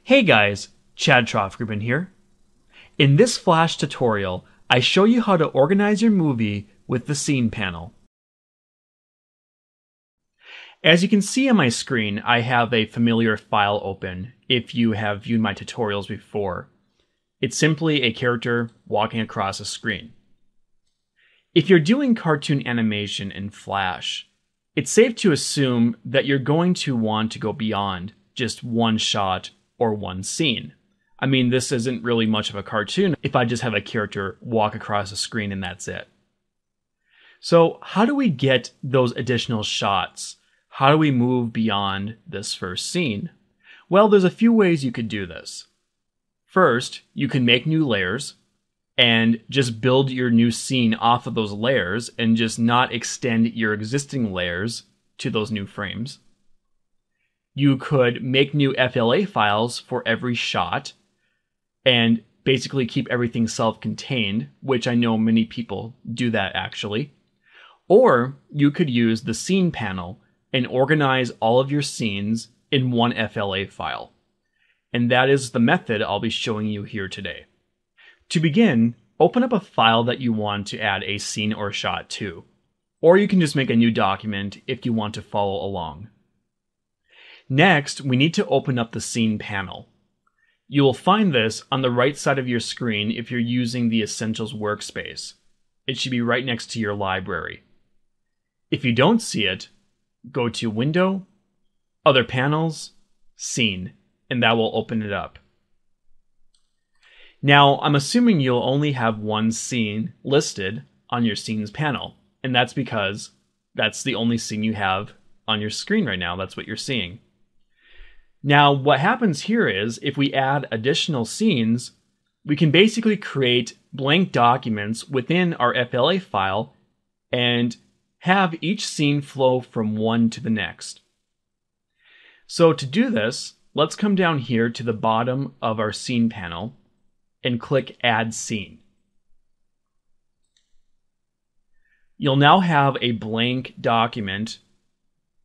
Hey guys, Chad Troffgruben here. In this Flash tutorial, I show you how to organize your movie with the Scene panel. As you can see on my screen, I have a familiar file open if you have viewed my tutorials before. It's simply a character walking across a screen. If you're doing cartoon animation in Flash, it's safe to assume that you're going to want to go beyond just one shot or one scene. I mean, this isn't really much of a cartoon if I just have a character walk across a screen and that's it. So how do we get those additional shots? How do we move beyond this first scene? Well, there's a few ways you could do this. First, you can make new layers and just build your new scene off of those layers and just not extend your existing layers to those new frames. You could make new FLA files for every shot and basically keep everything self-contained, which I know many people do that actually. Or you could use the scene panel and organize all of your scenes in one FLA file. And that is the method I'll be showing you here today. To begin, open up a file that you want to add a scene or shot to. Or you can just make a new document if you want to follow along. Next, we need to open up the scene panel. You will find this on the right side of your screen if you're using the Essentials workspace. It should be right next to your library. If you don't see it, go to Window, Other Panels, Scene, and that will open it up. Now, I'm assuming you'll only have one scene listed on your Scenes panel, and that's because that's the only scene you have on your screen right now. That's what you're seeing. Now, what happens here is, if we add additional scenes, we can basically create blank documents within our FLA file and have each scene flow from one to the next. So to do this, let's come down here to the bottom of our Scene panel and click Add Scene. You'll now have a blank document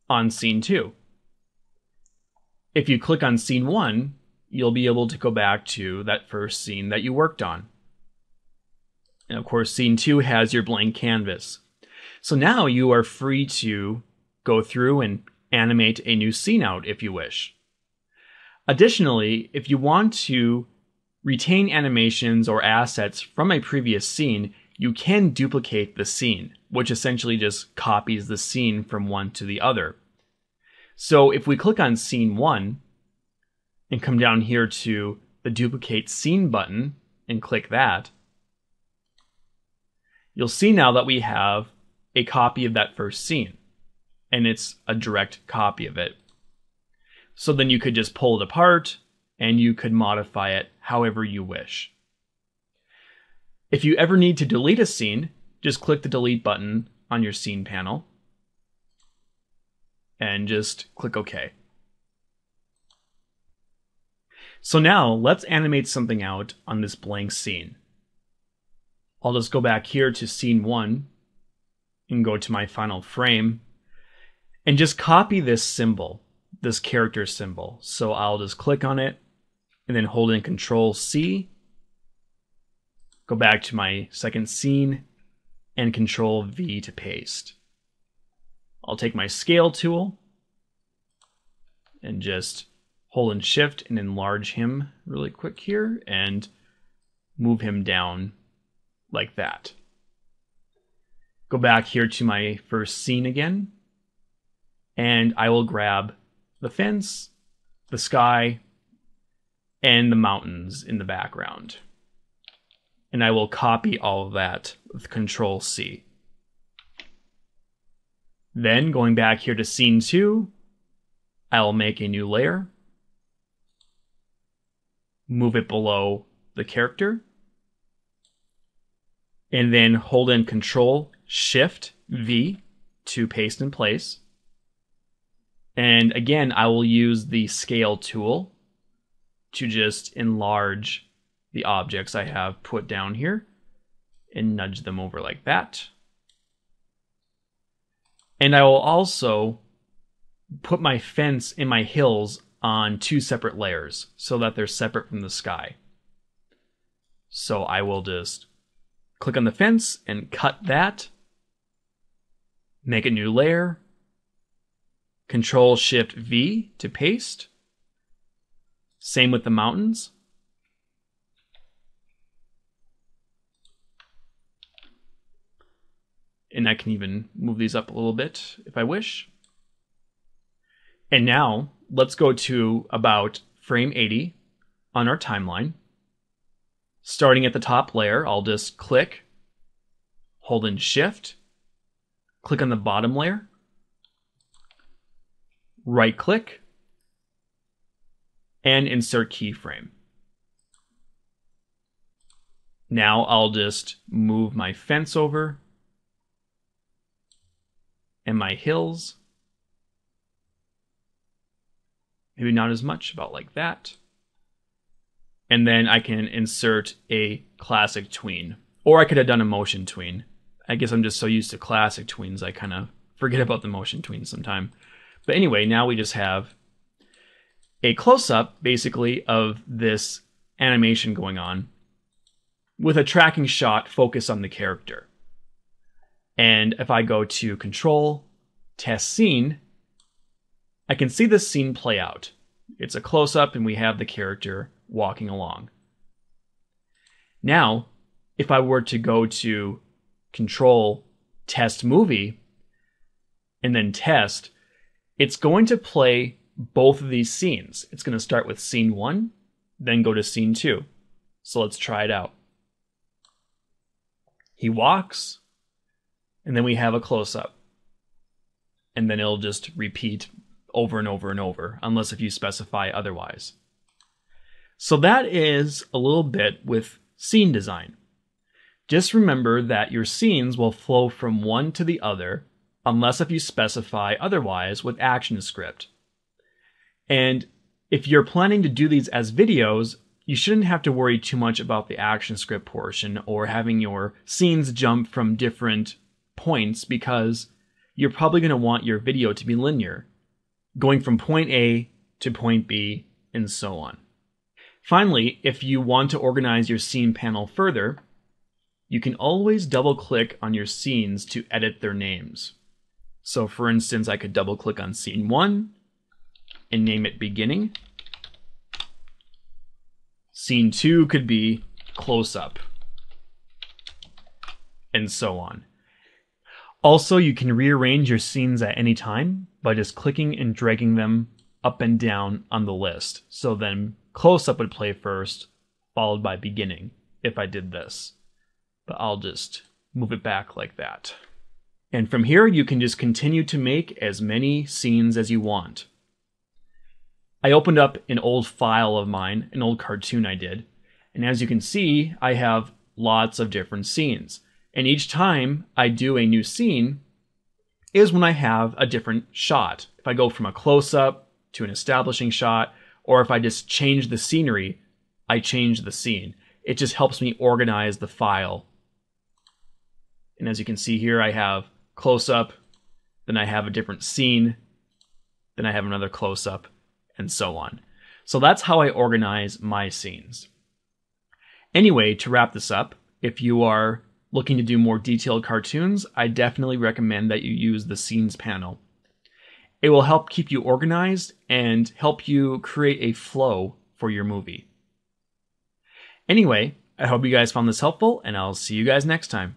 on Scene 2. If you click on Scene 1, you'll be able to go back to that first scene that you worked on. And of course, Scene 2 has your blank canvas. So now you are free to go through and animate a new scene out if you wish. Additionally, if you want to retain animations or assets from a previous scene, you can duplicate the scene, which essentially just copies the scene from one to the other. So if we click on Scene 1 and come down here to the Duplicate Scene button and click that, you'll see now that we have a copy of that first scene, and it's a direct copy of it. So then you could just pull it apart and you could modify it however you wish. If you ever need to delete a scene, just click the Delete button on your Scene panel and just click OK. So now let's animate something out on this blank scene. I'll just go back here to Scene 1 and go to my final frame and just copy this symbol, this character symbol. So I'll just click on it and then hold in Control-C, go back to my second scene, and Control-V to paste. I'll take my Scale tool and just hold in Shift and enlarge him really quick here and move him down like that. Go back here to my first scene again, and I will grab the fence, the sky, and the mountains in the background. And I will copy all of that with Control-C. Then, going back here to Scene 2, I will make a new layer, move it below the character, and then hold in Control-Shift-V to paste in place. And again, I will use the Scale tool to just enlarge the objects I have put down here and nudge them over like that. And I will also put my fence and my hills on 2 separate layers so that they're separate from the sky. So I will just click on the fence and cut that. Make a new layer. Control-Shift-V to paste. Same with the mountains. And I can even move these up a little bit if I wish. And now let's go to about frame 80 on our timeline. Starting at the top layer, I'll just click, hold in Shift, click on the bottom layer, right click, and insert keyframe. Now I'll just move my fence over and my hills. Maybe not as much, about like that. And then I can insert a classic tween. Or I could have done a motion tween. I guess I'm just so used to classic tweens, I kind of forget about the motion tween sometime. But anyway, now we just have a close-up, basically, of this animation going on with a tracking shot focused on the character. And if I go to Control, Test Scene, I can see this scene play out. It's a close-up and we have the character walking along. Now, if I were to go to Control, Test Movie, and then Test, it's going to play both of these scenes. It's going to start with Scene 1, then go to Scene 2. So let's try it out. He walks, and then we have a close-up. And then it'll just repeat over and over and over, unless if you specify otherwise. So that is a little bit with scene design. Just remember that your scenes will flow from one to the other, unless if you specify otherwise with ActionScript. And if you're planning to do these as videos, you shouldn't have to worry too much about the ActionScript portion or having your scenes jump from different points, because you're probably going to want your video to be linear, going from point A to point B and so on. Finally, if you want to organize your scene panel further, you can always double-click on your scenes to edit their names. So for instance, I could double-click on Scene 1 and name it Beginning. Scene 2 could be Close-Up, and so on. Also, you can rearrange your scenes at any time by just clicking and dragging them up and down on the list. So then Close-Up would play first, followed by Beginning, if I did this. But I'll just move it back like that. And from here, you can just continue to make as many scenes as you want. I opened up an old file of mine, an old cartoon I did, and as you can see, I have lots of different scenes. And each time I do a new scene is when I have a different shot. If I go from a close-up to an establishing shot, or if I just change the scenery, I change the scene. It just helps me organize the file. And as you can see here, I have close-up, then I have a different scene, then I have another close-up, and so on. So that's how I organize my scenes. Anyway, to wrap this up, if you are looking to do more detailed cartoons, I definitely recommend that you use the Scenes panel. It will help keep you organized and help you create a flow for your movie. Anyway, I hope you guys found this helpful, and I'll see you guys next time.